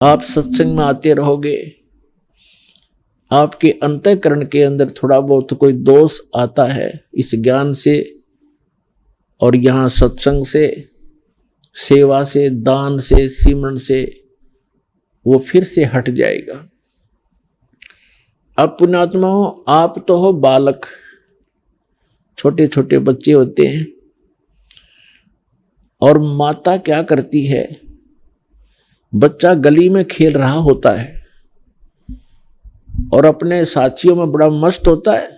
आप सत्संग में आते रहोगे, आपके अंतःकरण के अंदर थोड़ा बहुत कोई दोष आता है इस ज्ञान से, और यहाँ सत्संग से, सेवा से, दान से, सिमरन से वो फिर से हट जाएगा। अब पुण्यात्माओं, आप तो हो बालक, छोटे छोटे बच्चे होते हैं, और माता क्या करती है, बच्चा गली में खेल रहा होता है और अपने साथियों में बड़ा मस्त होता है।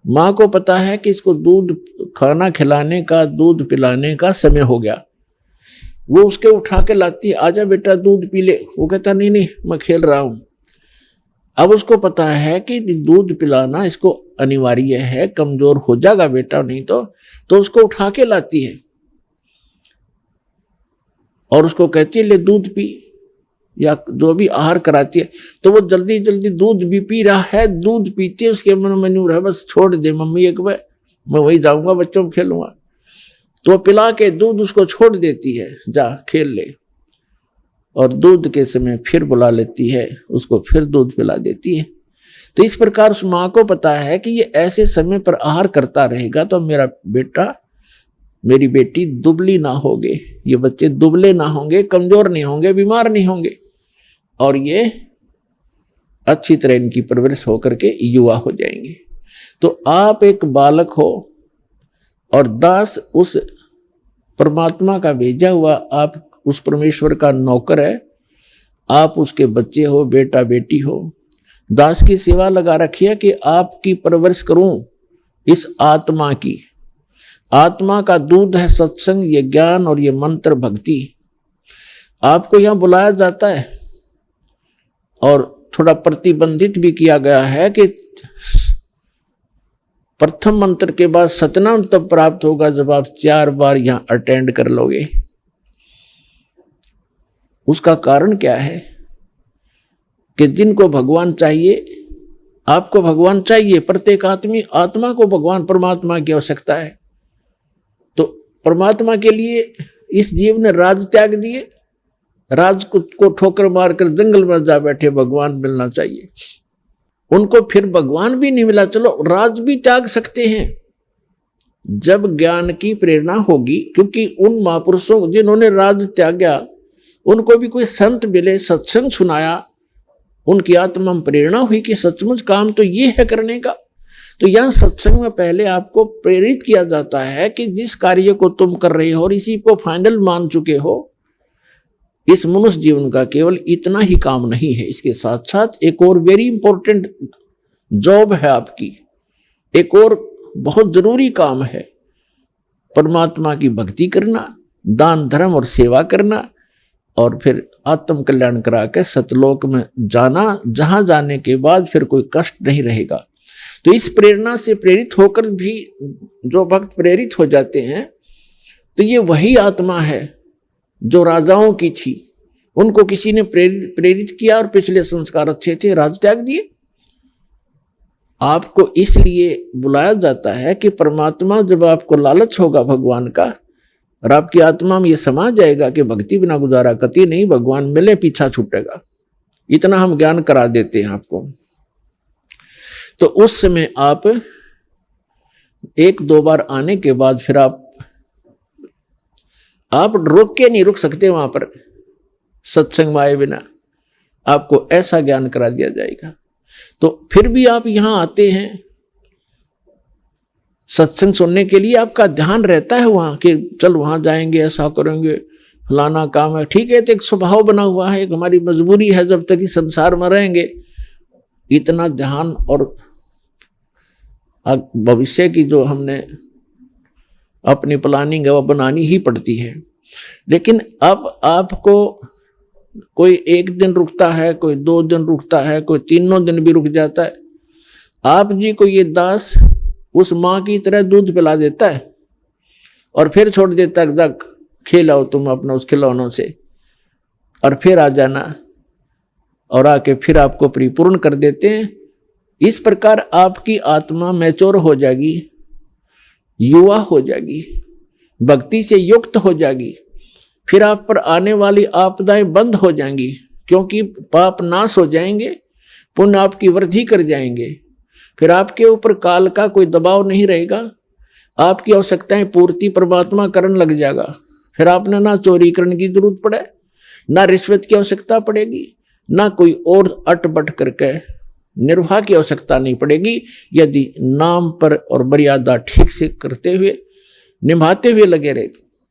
माँ को पता है कि इसको दूध, खाना खिलाने का, दूध पिलाने का समय हो गया। वो उसके उठा के लाती है, आजा बेटा दूध पी ले। वो कहता नहीं नहीं मैं खेल रहा हूं। अब उसको पता है कि दूध पिलाना इसको अनिवार्य है, कमजोर हो जाएगा बेटा नहीं तो उसको उठा के लाती है और उसको कहती है ले दूध पी, या जो भी आहार कराती है। तो वो जल्दी जल्दी दूध भी पी रहा है, दूध पीते उसके मन में न्यू रहा बस छोड़ दे मम्मी एक बार, मैं वही जाऊंगा बच्चों में खेलूंगा। तो पिला के दूध उसको छोड़ देती है, जा खेल ले, और दूध के समय फिर बुला लेती है उसको, फिर दूध पिला देती है। तो इस प्रकार उस माँ को पता है कि ये ऐसे समय पर आहार करता रहेगा तो मेरा बेटा, मेरी बेटी दुबली ना होगे, ये बच्चे दुबले ना होंगे, कमजोर नहीं होंगे, बीमार नहीं होंगे, और ये अच्छी तरह इनकी परवरिश होकर के युवा हो जाएंगे। तो आप एक बालक हो और दास उस परमात्मा का भेजा हुआ, आप उस परमेश्वर का नौकर है, आप उसके बच्चे हो, बेटा बेटी हो। दास की सेवा लगा रखी है कि आपकी परवरिश करूं इस आत्मा की। आत्मा का दूध है सत्संग, ये ज्ञान और ये मंत्र भक्ति। आपको यहां बुलाया जाता है और थोड़ा प्रतिबंधित भी किया गया है कि प्रथम मंत्र के बाद सतनाम तब प्राप्त होगा जब आप 4 बार यहां अटेंड कर लोगे। उसका कारण क्या है कि जिनको भगवान चाहिए, आपको भगवान चाहिए, प्रत्येक आत्मा को भगवान परमात्मा की आवश्यकता है। तो परमात्मा के लिए इस जीव ने राज त्याग दिए, राज को ठोकर मारकर जंगल में जा बैठे, भगवान मिलना चाहिए। उनको फिर भगवान भी नहीं मिला, चलो राज भी त्याग सकते हैं जब ज्ञान की प्रेरणा होगी। क्योंकि उन महापुरुषों जिन्होंने राज त्यागा, उनको भी कोई संत मिले, सत्संग सुनाया, उनकी आत्मा में प्रेरणा हुई कि सचमुच काम तो ये है करने का। तो यहां सत्संग में पहले आपको प्रेरित किया जाता है कि जिस कार्य को तुम कर रहे हो और इसी को फाइनल मान चुके हो, इस मनुष्य जीवन का केवल इतना ही काम नहीं है, इसके साथ साथ एक और वेरी इंपॉर्टेंट जॉब है आपकी, एक और बहुत जरूरी काम है, परमात्मा की भक्ति करना, दान धर्म और सेवा करना, और फिर आत्म कल्याण करा के सतलोक में जाना, जहां जाने के बाद फिर कोई कष्ट नहीं रहेगा। तो इस प्रेरणा से प्रेरित होकर भी जो भक्त प्रेरित हो जाते हैं, तो ये वही आत्मा है जो राजाओं की थी, उनको किसी ने प्रेरित किया और पिछले संस्कार अच्छे थे, राज त्याग दिए। आपको इसलिए बुलाया जाता है कि परमात्मा, जब आपको लालच होगा भगवान का और आपकी आत्मा में ये समा जाएगा कि भक्ति बिना गुजारा कति नहीं, भगवान मिले पीछा छूटेगा, इतना हम ज्ञान करा देते हैं आपको। तो उस समय आप 1-2 बार आने के बाद फिर आप रुक के नहीं रुक सकते वहां पर, सत्संग में आए बिना आपको ऐसा ज्ञान करा दिया जाएगा। तो फिर भी आप यहां आते हैं सत्संग सुनने के लिए, आपका ध्यान रहता है वहां कि चल वहां जाएंगे, ऐसा करेंगे, फलाना काम है, ठीक है। तो एक स्वभाव बना हुआ है, एक हमारी मजबूरी है, जब तक इस संसार में रहेंगे इतना ध्यान और भविष्य की जो हमने अपनी प्लानिंग है वो बनानी ही पड़ती है। लेकिन अब आपको कोई 1 दिन रुकता है, कोई 2 दिन रुकता है, कोई 3 दिन भी रुक जाता है। आप जी को ये दास उस माँ की तरह दूध पिला देता है और फिर छोड़ देता है, जा खेलाओ तुम अपना उस खिलौनों से, और फिर आ जाना, और आके फिर आपको परिपूर्ण कर देते हैं। इस प्रकार आपकी आत्मा मैच्योर हो जाएगी, युवा हो जाएगी, भक्ति से युक्त हो जाएगी, फिर आप पर आने वाली आपदाएं बंद हो जाएंगी। क्योंकि पाप नाश हो जाएंगे, पुण्य आपकी वृद्धि कर जाएंगे, फिर आपके ऊपर काल का कोई दबाव नहीं रहेगा, आपकी आवश्यकताएं पूर्ति परमात्मा करने लग जाएगा। फिर आपने ना चोरी करने की जरूरत पड़े, ना रिश्वत की आवश्यकता पड़ेगी, ना कोई और अटपट करके निर्वाह की आवश्यकता नहीं पड़ेगी, यदि नाम पर और मर्यादा ठीक से करते हुए निभाते हुए लगे रहे।